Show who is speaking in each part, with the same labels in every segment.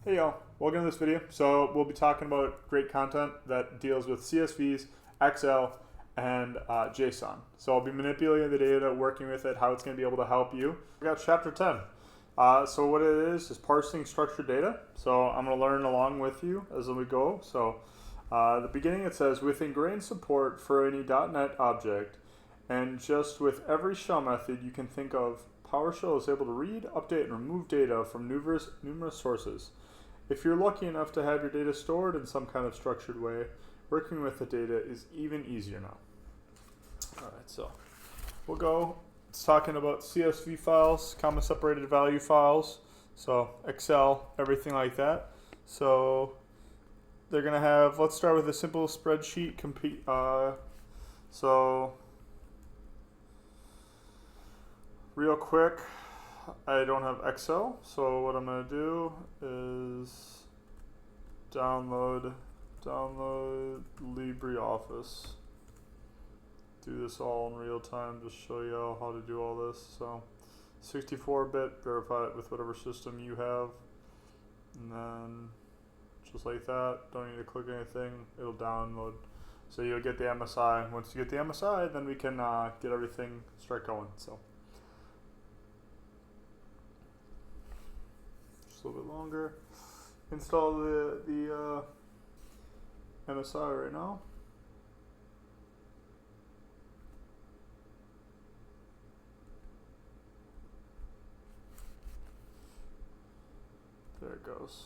Speaker 1: Hey y'all, welcome to this video. So we'll be talking about great content that deals with CSVs, Excel, and JSON. So I'll be manipulating the data, working with it, how it's going to be able to help you. We got chapter 10. So what it is parsing structured data. So I'm going to learn along with you as we go. So at the beginning it says, with ingrained support for any .NET object, and just with every shell method you can think of, PowerShell is able to read, update, and remove data from numerous sources. If you're lucky enough to have your data stored in some kind of structured way, working with the data is even easier now. Alright, so we'll go. It's talking about CSV files, comma separated value files, so Excel, everything like that. So they're going to have, let's start with a simple spreadsheet. So real quick, I don't have Excel, so what I'm going to do is download LibreOffice. Do this all in real time, just show you all how to do all this. So 64-bit, verify it with whatever system you have, and then just like that, don't need to click anything, it'll download. So you'll get the MSI. Once you get the MSI, then we can get everything start going. So just a little bit longer. Install the MSI right now. There it goes.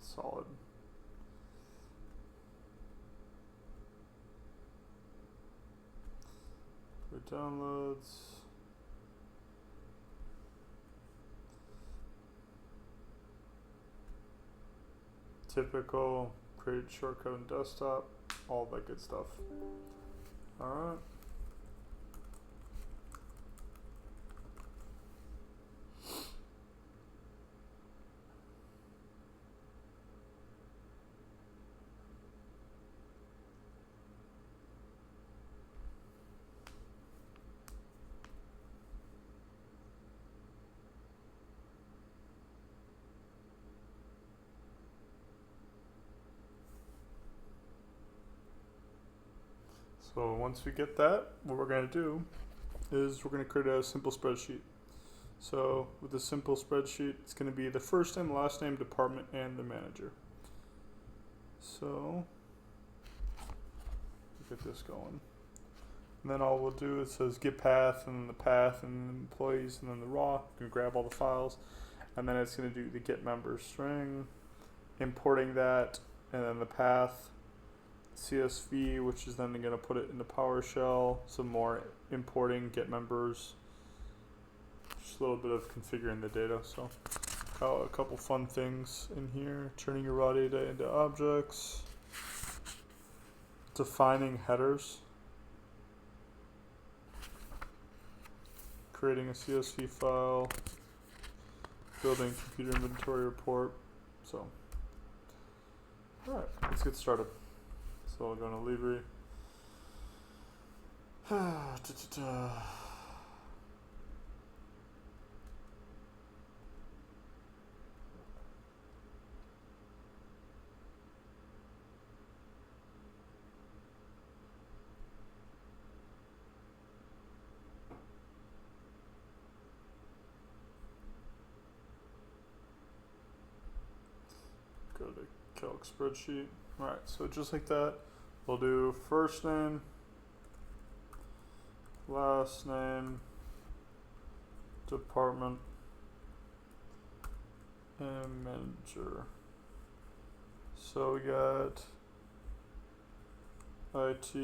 Speaker 1: Solid. For downloads. Typical, create shortcut in desktop, all that good stuff. Alright. So once we get that, what we're going to do is we're going to create a simple spreadsheet. So with a simple spreadsheet, it's going to be the first name, last name, department, and the manager. So get this going. And then all we'll do, it says get path, and then the path, and then employees, and then the raw. You can grab all the files. And then it's going to do the get members string, importing that, and then the path, CSV, which is then going to put it into PowerShell, some more importing, get members, just a little bit of configuring the data. So a couple fun things in here: turning your raw data into objects, defining headers, creating a CSV file, building computer inventory report. So alright, let's get started. So I'll go to Libre. Go to calc spreadsheet. Alright, so just like that, we'll do first name, last name, department, and manager. So we got IT,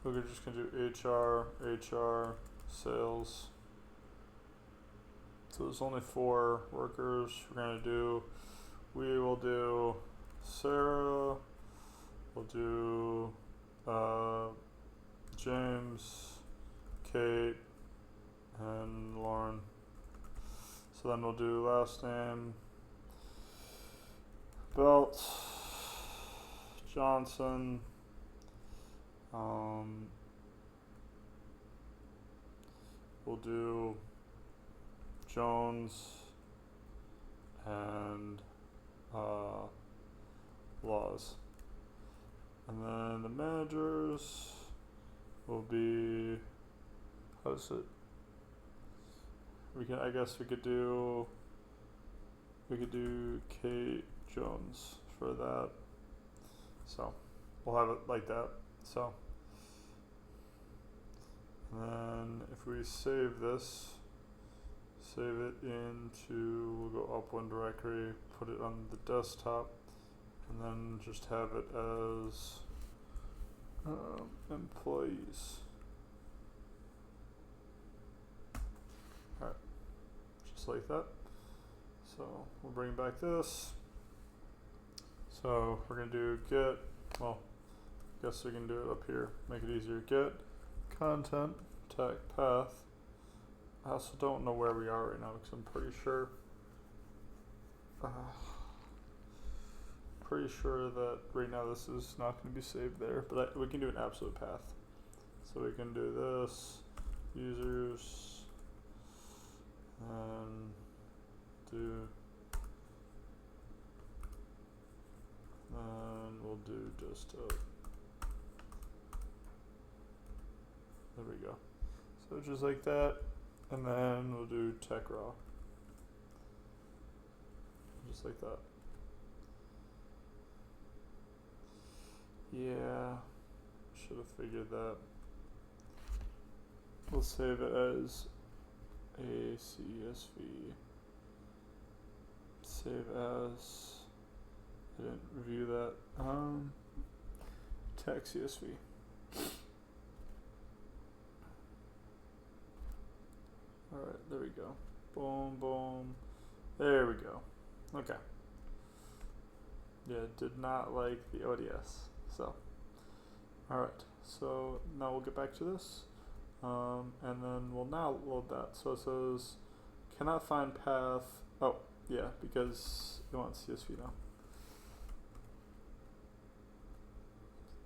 Speaker 1: we're just going to do HR, sales. So there's only 4 workers. We will do Sarah, we'll do James, Kate, and Lauren. So then we'll do last name, Belt, Johnson, we'll do Jones and laws. And then the managers will be, how's it? I guess we could do Kate Jones for that. So we'll have it like that. So, and then if we save this, save it into, we'll go up one directory, put it on the desktop, and then just have it as employees. Alright, just like that. So we'll bring back this. So we're going to do get, well, I guess we can do it up here, make it easier. Get content tag path. I also don't know where we are right now because I'm pretty sure that right now this is not going to be saved there, but we can do an absolute path. So we can do this, users, and do, and we'll do just there we go. So just like that, and then we'll do tech raw, just like that. Yeah, should have figured that. We'll save it as a CSV. Save as, I didn't review that. Tech CSV. Alright, there we go. Boom, boom. There we go. Okay. Yeah, did not like the ODS. So, alright. So now we'll get back to this. And then we'll now load that. So it says, cannot find path. Oh, yeah, because it wants CSV now.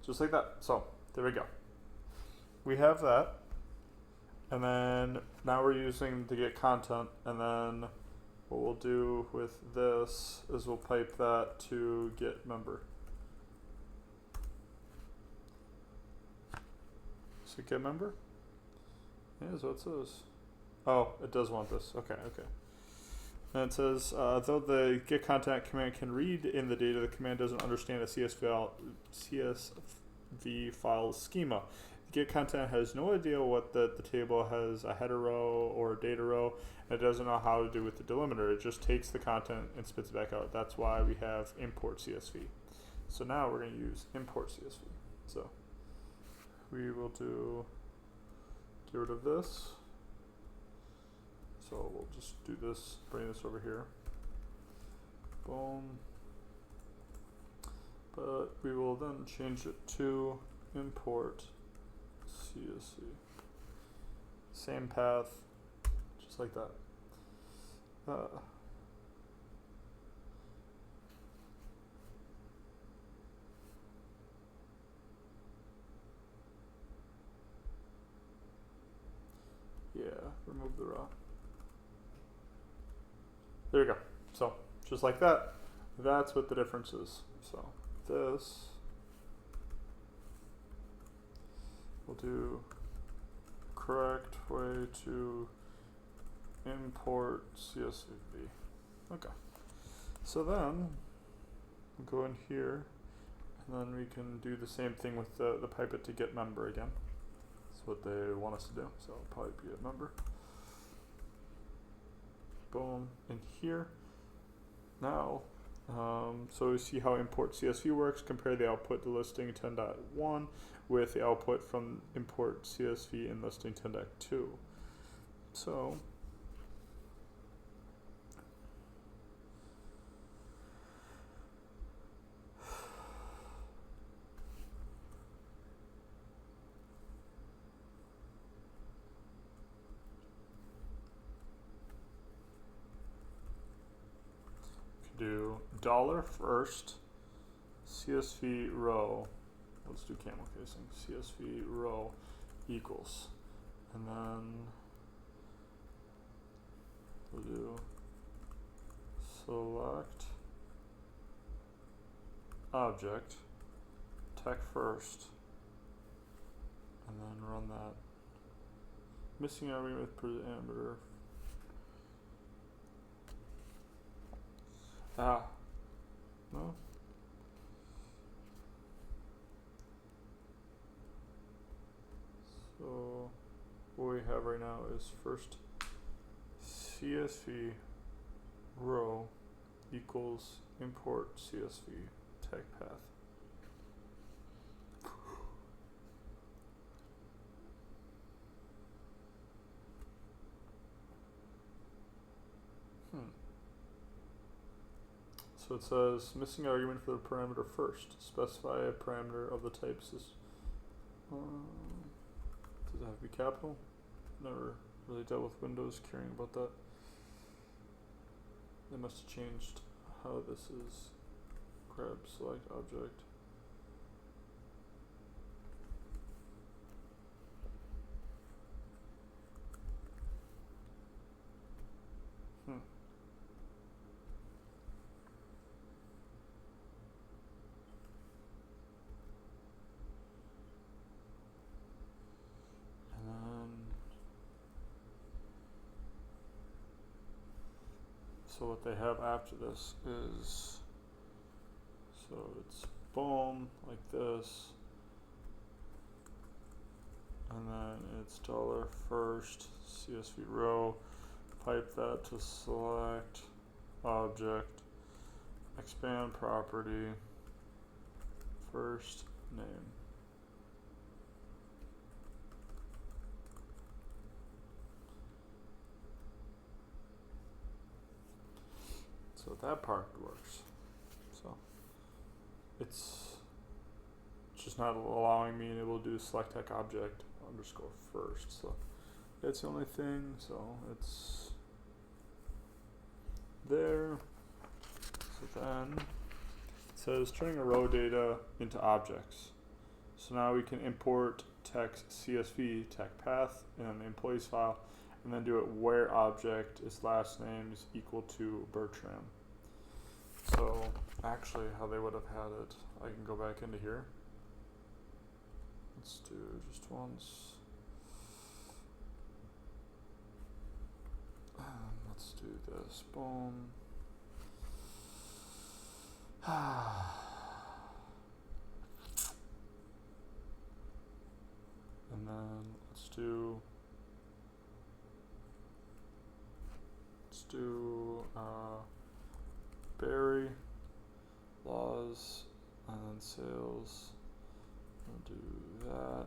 Speaker 1: Just like that. So, there we go. We have that. And then now we're using to get content, and then what we'll do with this is we'll pipe that to get member. So get member? Yeah, is what it says. Oh, it does want this. Okay, okay. And it says, though the get content command can read in the data, the command doesn't understand a CSV file schema. Get content has no idea what the table has a header row or a data row, and it doesn't know how to do with the delimiter. It just takes the content and spits it back out. That's why we have import CSV. So now we're going to use import CSV. So we will get rid of this. So we'll just do this, bring this over here. Boom. But we will then change it to import CSV. Same path, just like that. Yeah, remove the raw. There you go. So, just like that. That's what the difference is. So, this. We'll do correct way to import CSV. Okay. So then we'll go in here, and then we can do the same thing with the pipe it to get member again. That's what they want us to do. So pipe get member. Boom, in here. Now, so we see how import CSV works. Compare the output to listing 10.1 with the output from import CSV in listing 10.2. So do dollar first CSV row, let's do camel casing, CSV row equals, and then we'll do select object, tech first, and then run that. Missing argument with parameter. No. So what we have right now is first CSV row equals import CSV tag path. So it says missing argument for the parameter first. Specify a parameter of the type does it have to be capital? Never really dealt with Windows caring about that. They must have changed how this is. Grab select object. So what they have after this is, so it's boom, like this, and then it's $first CSV row, pipe that to select object, expand property, first name. So that part works. So it's just not allowing me to be able to do select tech object underscore first. So that's the only thing. So it's there. So then it says turning a row data into objects. So now we can import text CSV tech path in the employees file, and then do it where object is last name is equal to Bertram. So actually how they would have had it, I can go back into here. Let's do just once. Let's do this, boom. And then let's do Barry, laws, and then sales. We'll do that.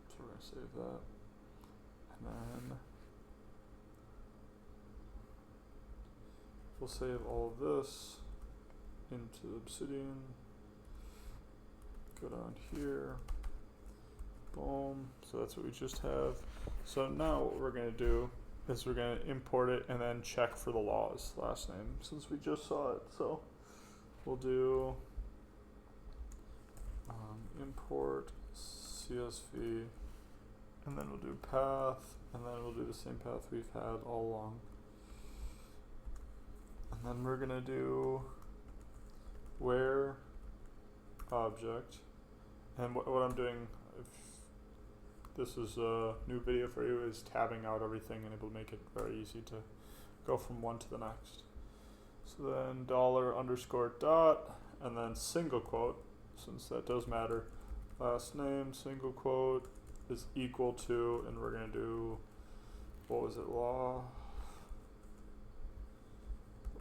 Speaker 1: So we're gonna save that. And then we'll save all of this into Obsidian. Go down here. Boom. So that's what we just have. So now what we're gonna do is we're going to import it and then check for the laws last name since we just saw it. So we'll do import CSV, and then we'll do path, and then we'll do the same path we've had all along. And then we're going to do where object, and what I'm doing, if this is a new video for you, is tabbing out everything, and it will make it very easy to go from one to the next. So then $_dot, and then single quote, since that does matter, last name, single quote, is equal to, and we're going to do, what was it,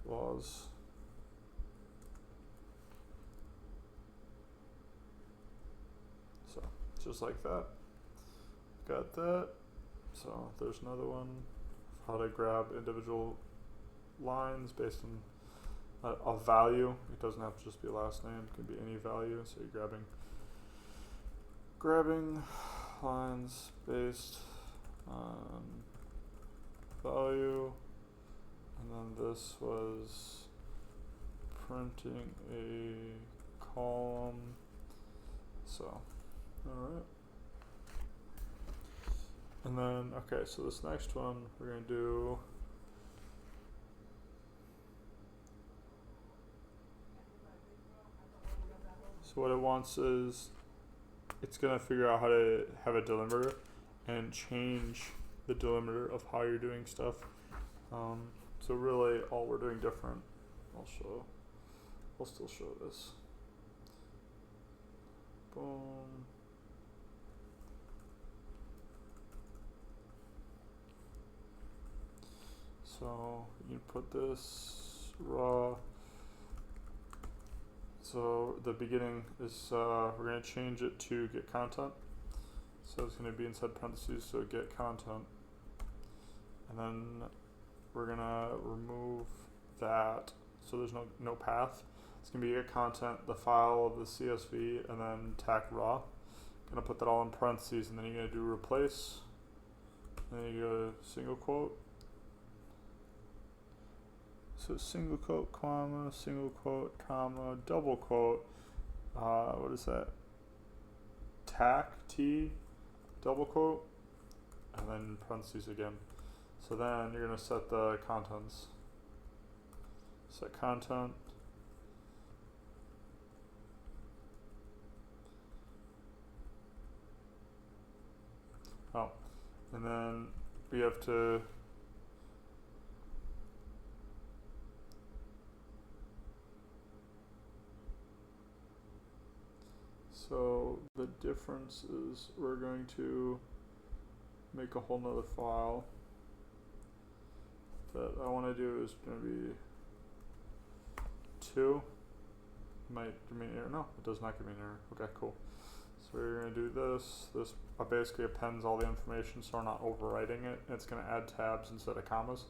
Speaker 1: laws. So, just like that. Got that. So there's another one, how to grab individual lines based on a value. It doesn't have to just be a last name, it can be any value. So you're grabbing lines based on value, and then this was printing a column. So alright. And then, okay, so this next one we're going to do So what it wants is it's going to figure out how to have a delimiter and change the delimiter of how you're doing stuff. So really all we're doing different, I'll still show this. Boom. So you put this raw. So the beginning is we're going to change it to get content. So it's going to be inside parentheses, so get content. And then we're going to remove that, so there's no path. It's going to be get content, the file of the CSV, and then tac raw. Going to put that all in parentheses, and then you're going to do replace. And then you go to single quote. So single quote, comma, double quote. What is that? Tac, T, double quote, and then parentheses again. So then you're going to set the contents. Set content. Oh, and then we have to so the difference is we're going to make a whole nother file that I want to do is going to be 2. Might give me an error. No, it does not give me an error. Okay, cool. So we're going to do this. This basically appends all the information, so we're not overwriting it. It's going to add tabs instead of commas.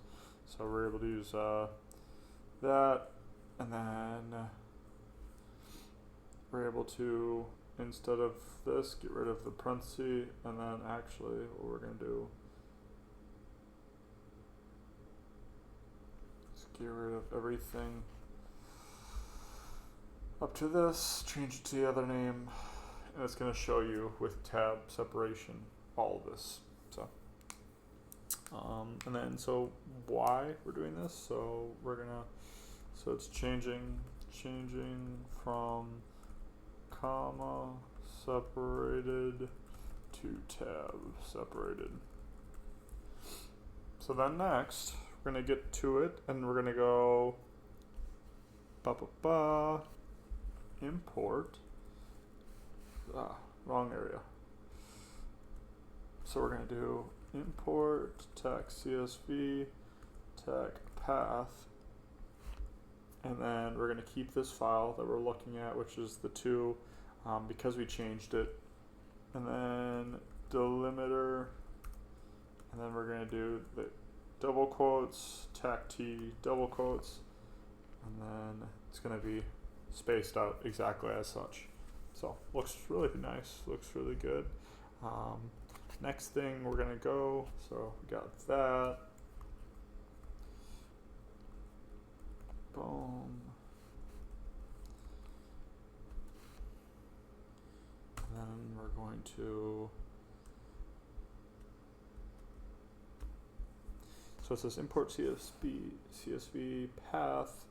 Speaker 1: So we're able to use that, and then we're able to, instead of this, get rid of the parenthesis, and then actually what we're going to do is get rid of everything up to this, change it to the other name, and it's going to show you with tab separation all of this. So and then so why we're doing this, so we're gonna, so it's changing from comma separated to tab separated. So then next we're gonna get to it, and we're gonna go import, wrong area. So we're gonna do import tac CSV tac path, and then we're gonna keep this file that we're looking at, which is the 2, because we changed it, and then delimiter, and then we're gonna do the double quotes, tac T, double quotes, and then it's gonna be spaced out exactly as such. So looks really nice, looks really good. Next thing we're gonna go, so we got that. Boom. And then we're going to, so it says import CSV path,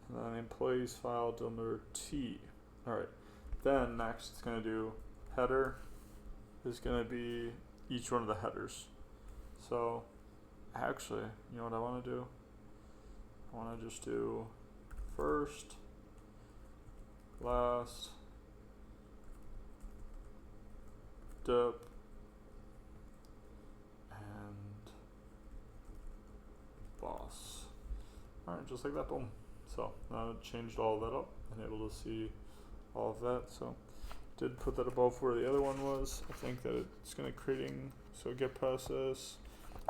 Speaker 1: and then employees file delimiter T. Alright, then next it's going to do header is going to be each one of the headers. So actually, you know what I want to do? I want to just do first, last, dip, and boss. Alright, just like that, boom. So now it changed all of that up and able to see all of that. So did put that above where the other one was. I think that it's going to creating, so get process.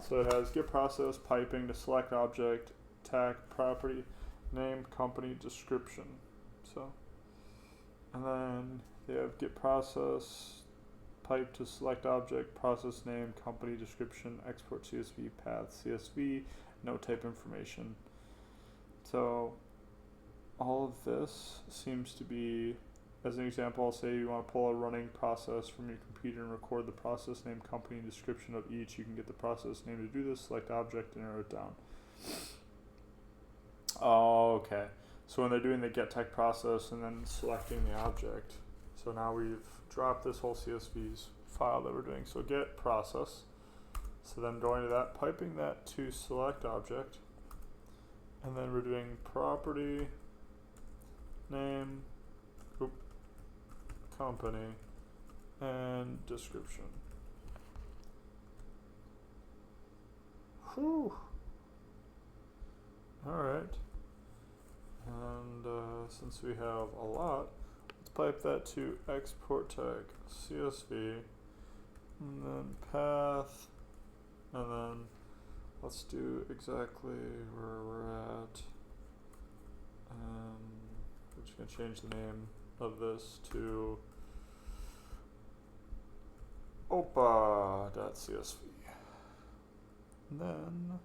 Speaker 1: So it has get process, piping to select object, tag property, name, company, description. So, and then they have get process, pipe to select object, process name, company, description, export CSV path, CSV, no type information. So all of this seems to be, as an example, I'll say you want to pull a running process from your computer and record the process name, company, and description of each. You can get the process name to do this, select object, and narrow it down. Oh, okay. So when they're doing the get tech process and then selecting the object, so now we've dropped this whole CSV's file that we're doing. So get process. So then going to that, piping that to select object, and then we're doing property name, company, and description. Whew. Alright. And since we have a lot, let's pipe that to export tag CSV, and then path, and then let's do exactly where we're at. We're just going to change the name of this to opa.csv. And then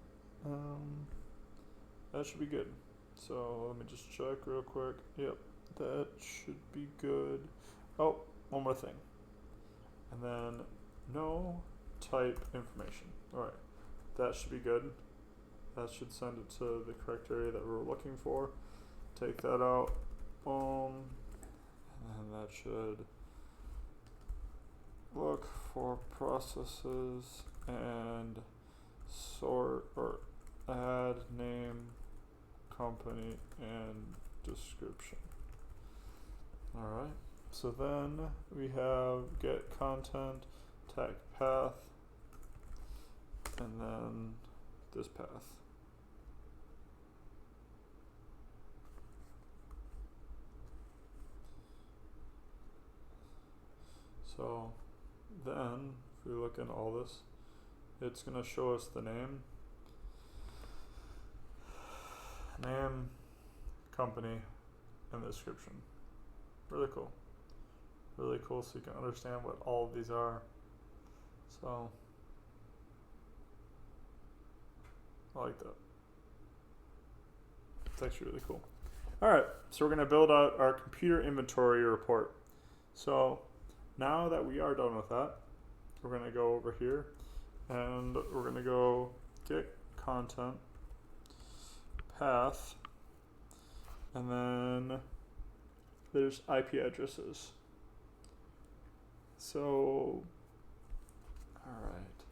Speaker 1: that should be good. So let me just check real quick. Yep, that should be good. Oh, one more thing. And then no type information. Alright, that should be good. That should send it to the correct area that we're looking for. Take that out. Boom. And that should look for processes and sort or add name, company, and description. Alright, so then we have get content, tag path, and then this path. So then if we look in all this, it's going to show us the name, company, and the description. Really cool. Really cool, so you can understand what all of these are. So I like that. It's actually really cool. Alright, so we're going to build out our computer inventory report. So now that we are done with that, we're going to go over here and we're going to go get content, path, and then there's IP addresses. So, alright,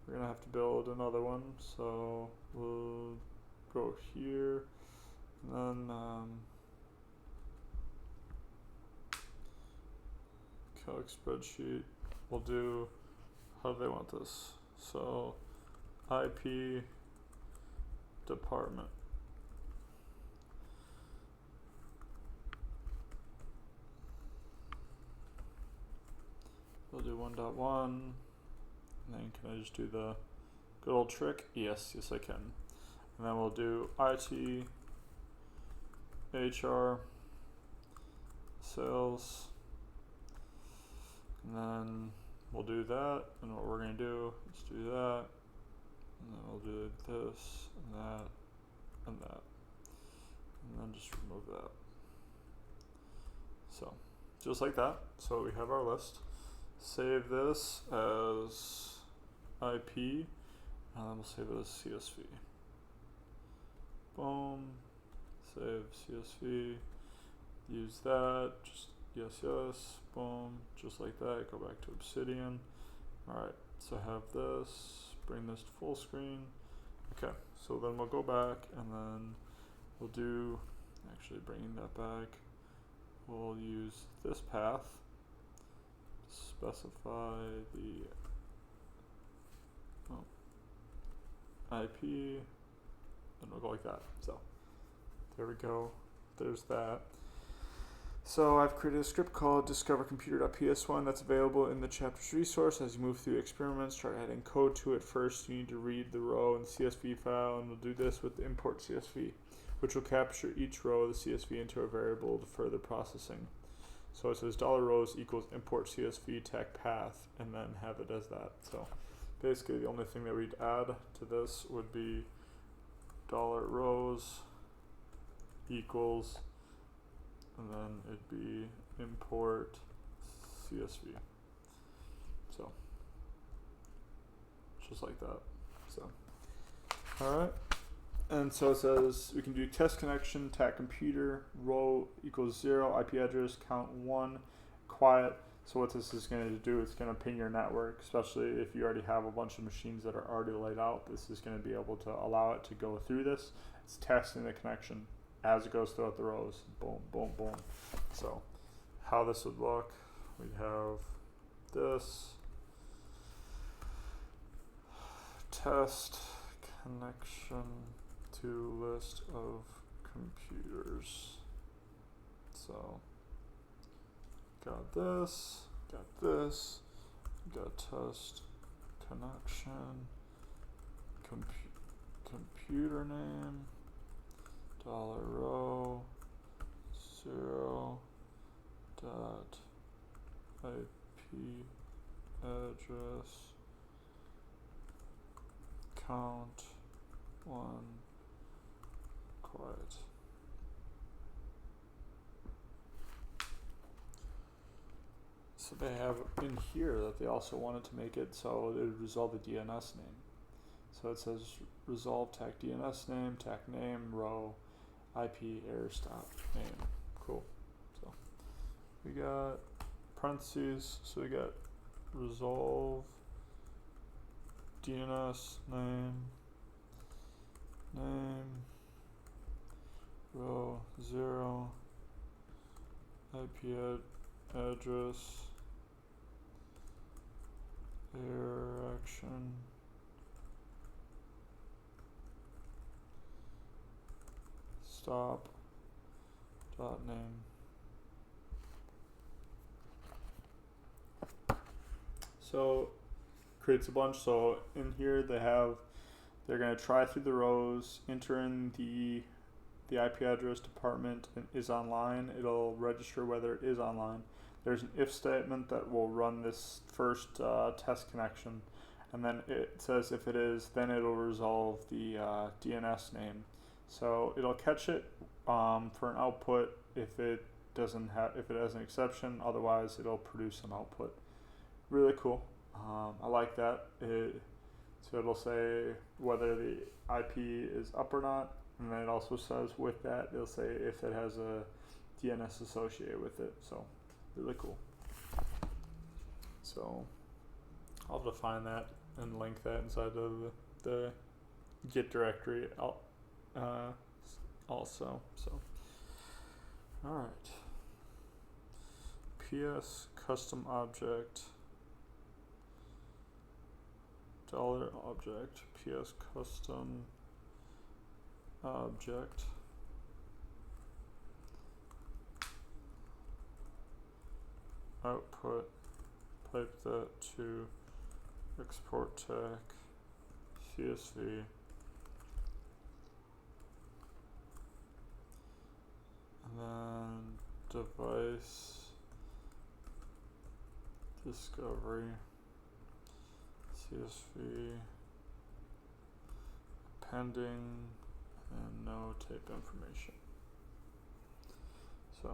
Speaker 1: we're going to have to build another one. So we'll go here and then calc spreadsheet. We'll do, how do they want this? So IP department. We'll do 1.1, and then can I just do the good old trick? Yes, I can. And then we'll do IT, HR, sales, and then we'll do that, and what we're going to do is do that, and then we'll do this, and that, and that, and then just remove that. So, just like that. So we have our list. Save this as IP, and then we'll save it as CSV. Boom. Save CSV. Use that. Just yes. Boom. Just like that. Go back to Obsidian. Alright, so have this. Bring this to full screen. Okay, so then we'll go back and then we'll do, actually bringing that back, we'll use this path to specify the IP, and we'll go like that. So there we go. There's that. So I've created a script called discovercomputer.ps1 that's available in the chapter's resource. As you move through experiments, start adding code to it. First, you need to read the row in the CSV file, and we'll do this with the import CSV, which will capture each row of the CSV into a variable to further processing. So it says $rows equals import CSV tag path, and then have it as that. So basically the only thing that we'd add to this would be $rows equals, and then it'd be import CSV. So just like that. So alright, And so it says we can do test connection, tag computer, row equals 0, IP address, count 1, quiet. So what this is going to do, it's going to ping your network, especially if you already have a bunch of machines that are already laid out. This is going to be able to allow it to go through this. It's testing the connection as it goes throughout the rows. Boom, boom, boom. So how this would look, we'd have this test connection to list of computers. So got this, got test connection, computer name, $row, 0 dot IP address, count 1, quiet. So they have in here that they also wanted to make it so it would resolve the DNS name. So it says resolve tag DNS name, tag name, row, IP error stop name. Cool. So we got parentheses, so we got resolve DNS name, row 0, IP address, error action, stop dot name. So creates a bunch. So in here they're going to try through the rows, enter in the IP address department is online. It'll register whether it is online. There's an if statement that will run this first test connection, and then it says if it is, then it'll resolve the DNS name. So it'll catch it for an output if it has an exception. Otherwise, it'll produce an output. Really cool. I like that. So it'll say whether the IP is up or not, and then it also says with that it'll say if it has a DNS associated with it. So really cool. So I'll define that and link that inside of the Git directory also. So all right. PS custom object $object PS custom object output, pipe that to export tag CSV, and then device discovery CSV pending and no tape information. So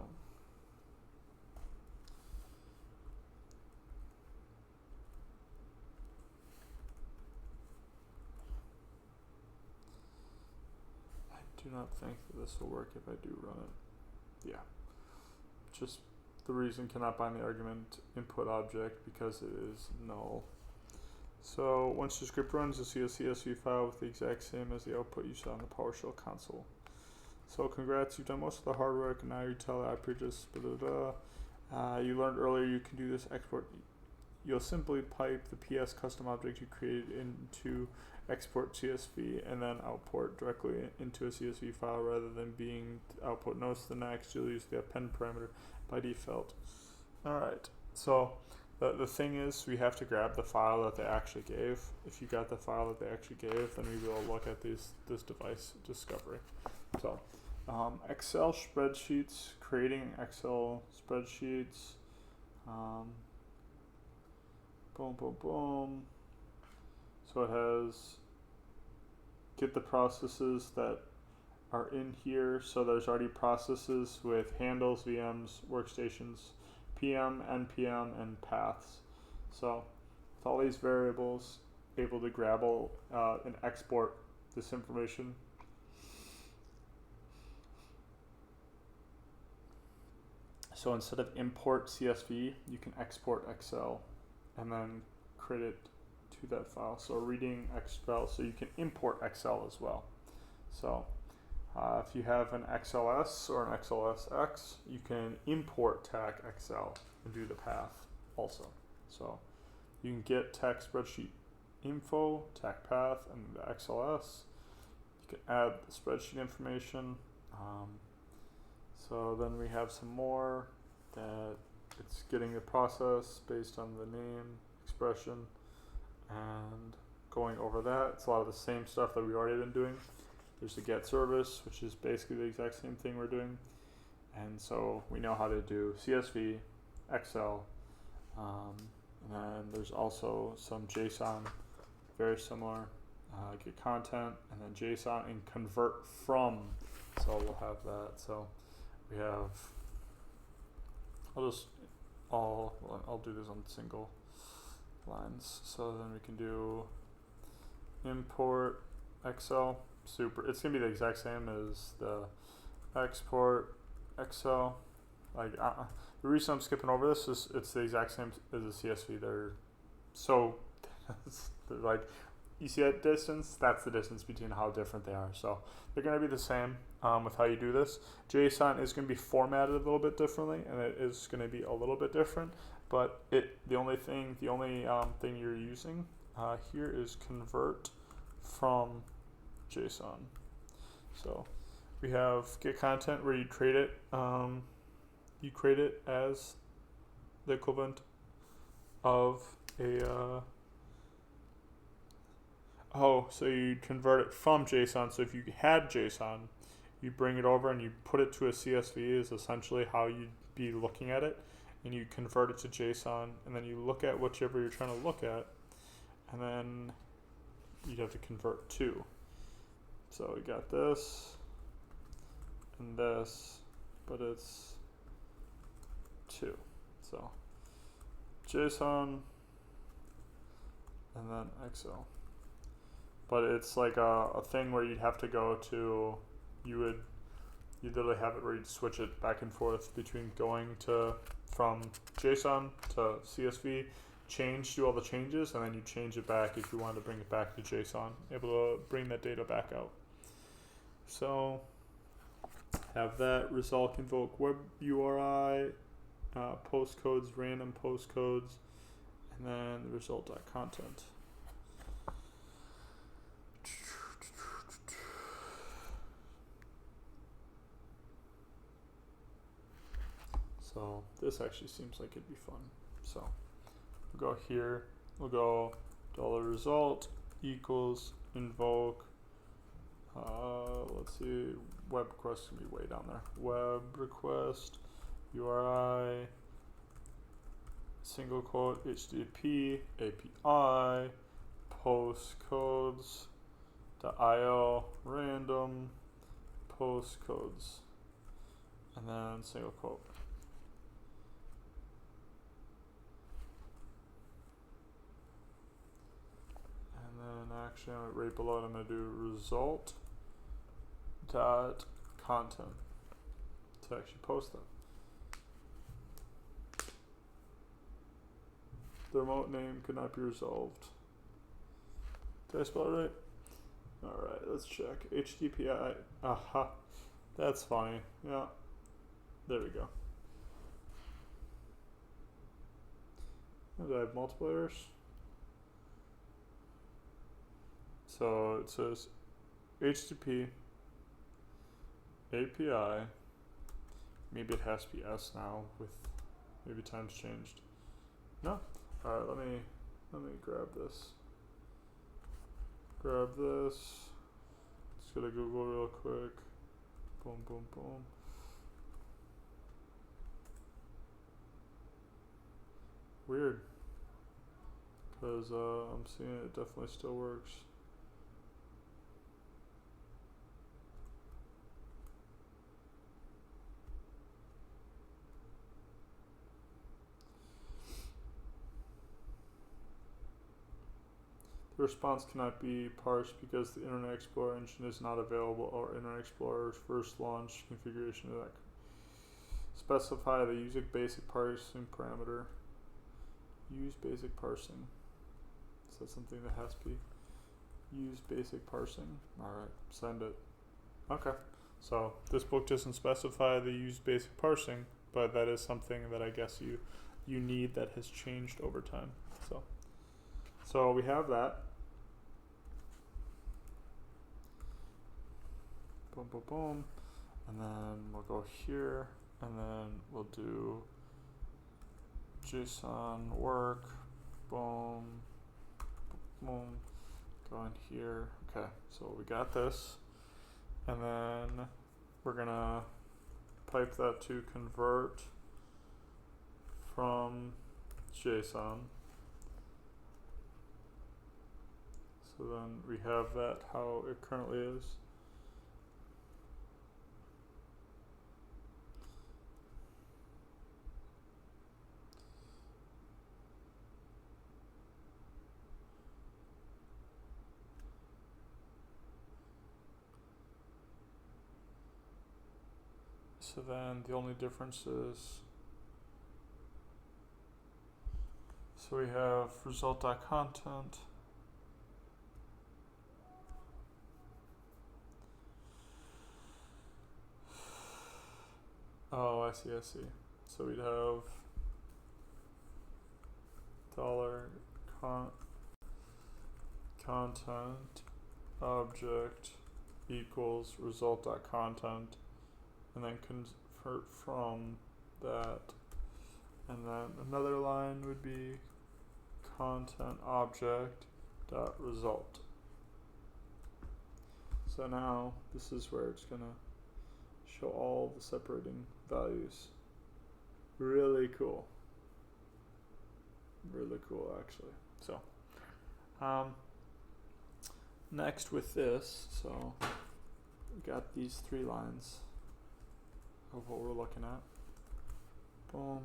Speaker 1: I do not think that this will work if I do run it. Yeah. Just the reason cannot bind the argument input object because it is null. So once the script runs, you'll see a CSV file with the exact same as the output you saw in the PowerShell console. So congrats, you've done most of the hard work, and now you tell the IP just you learned earlier you can do this export. You'll simply pipe the PS custom object you created into export CSV and then output directly into a CSV file rather than being output. Notice the next, you'll use the append parameter by default. Alright, so the thing is, we have to grab the file that they actually gave. If you got the file that they actually gave, then we will look at this device discovery. So, Excel spreadsheets, creating Excel spreadsheets. Boom, boom, boom. So it has get the processes that are in here. So there's already processes with handles, VMs, workstations, PM, NPM, and paths. So with all these variables, able to grab and export this information So instead of import CSV, you can export Excel and then create it to that file. So reading Excel, so you can import Excel as well. So if you have an XLS or an XLSX, you can import TAC Excel and do the path also. So you can get TAC spreadsheet info, TAC path, and the XLS. You can add the spreadsheet information. So then we have some more that it's getting the process based on the name, expression, and going over that. It's a lot of the same stuff that we've already been doing. There's the get service, which is basically the exact same thing we're doing. And so we know how to do CSV, Excel, and then there's also some JSON, very similar, get content, and then JSON and convert from. So we'll have that. So we have, I'll do this on single lines. So then we can do import Excel. Super. It's gonna be the exact same as the export Excel. Like the reason I'm skipping over this is it's the exact same as the CSV. They're so they're like, you see that distance? That's the distance between how different they are. So they're gonna be the same with how you do this. JSON is gonna be formatted a little bit differently, and it is gonna be a little bit different. But the only thing you're using here is convert from JSON. So we have get content where you create it. You create it as the equivalent of a. So you convert it from JSON. So if you had JSON, you bring it over and you put it to a CSV is essentially how you'd be looking at it, and you convert it to JSON, and then you look at whichever you're trying to look at, and then you'd have to convert to. So we got this and this, but it's 2. So JSON and then Excel. But it's like a thing where you'd have to go to, you'd literally have it where you'd switch it back and forth between going from JSON to CSV, do all the changes, and then you change it back if you want to bring it back to JSON, able to bring that data back out. So have that result invoke web URI, postcodes, random postcodes, and then the result.content. So this actually seems like it'd be fun. So we'll go here, we'll go $result equals invoke, let's see, web request can be way down there. Web request, URI, single quote, HTTP, API, postcodes, .io, random, postcodes, and then single quote. And then actually right below it I'm going to do result dot content to actually post them. The remote name could not be resolved. Did I spell it right? Alright, let's check. HTTPI. Aha. That's funny. Yeah. There we go. Do I have multiple errors? So it says HTTP API. Maybe it has to be S now with maybe times changed. No? Alright, let me grab this. Just go to Google real quick. Boom, boom, boom. Weird. Because I'm seeing it definitely still works. The response cannot be parsed because the Internet Explorer engine is not available, or Internet Explorer's first launch configuration of that. Specify the use basic parsing parameter. Use basic parsing. Is that something that has to be? Use basic parsing. Alright, send it. Okay. So this book doesn't specify the use basic parsing, but that is something that I guess you need that has changed over time. So we have that. Boom, boom, boom. And then we'll go here, and then we'll do JSON work. Boom, boom. Go in here. Okay, so we got this. And then we're gonna pipe that to convert from JSON. So then we have that how it currently is. So then the only difference is, so we have result.content. Oh, I see. So we'd have $content object equals result.content, and then convert from that, and then another line would be content object dot result. So now this is where it's gonna show all the separating values. Really cool actually. So next with this, so we got these 3 lines of what we're looking at. Boom.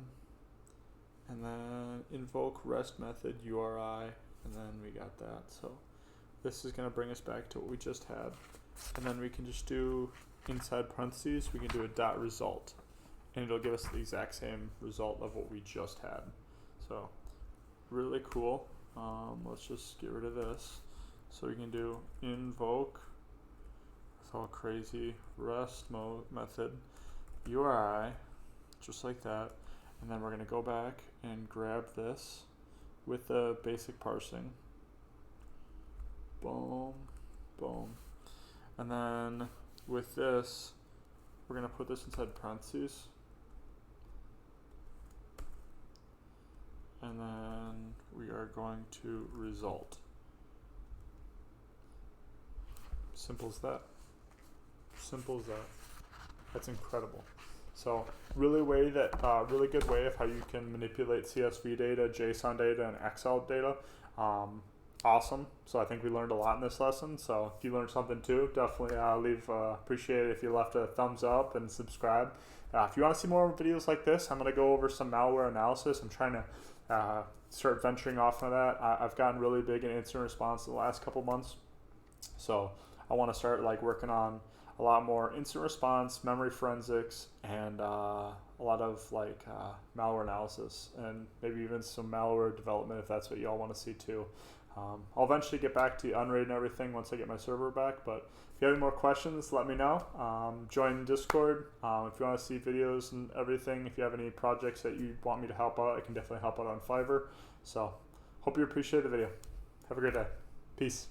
Speaker 1: And then invoke REST method URI, and then we got that. So this is going to bring us back to what we just had. And then we can just do inside parentheses, we can do a dot result, and it'll give us the exact same result of what we just had. So really cool. Let's just get rid of this. So we can do invoke with all crazy REST method URI, just like that, and then we're going to go back and grab this with the basic parsing. Boom, boom. And then with this, we're going to put this inside parentheses, and then we are going to result. Simple as that. Simple as that. That's incredible. So really good way of how you can manipulate CSV data, JSON data, and Excel data. Awesome. So I think we learned a lot in this lesson. So if you learned something too, definitely appreciate it if you left a thumbs up and subscribe. If you want to see more videos like this, I'm going to go over some malware analysis. I'm trying to start venturing off of that. I've gotten really big in incident response in the last couple months. So I want to start working on a lot more incident response, memory forensics, and a lot of malware analysis, and maybe even some malware development if that's what y'all want to see too. I'll eventually get back to unrating everything once I get my server back, but if you have any more questions, let me know. Join Discord. If you want to see videos and everything, if you have any projects that you want me to help out, I can definitely help out on Fiverr. So hope you appreciate the video. Have a great day. Peace.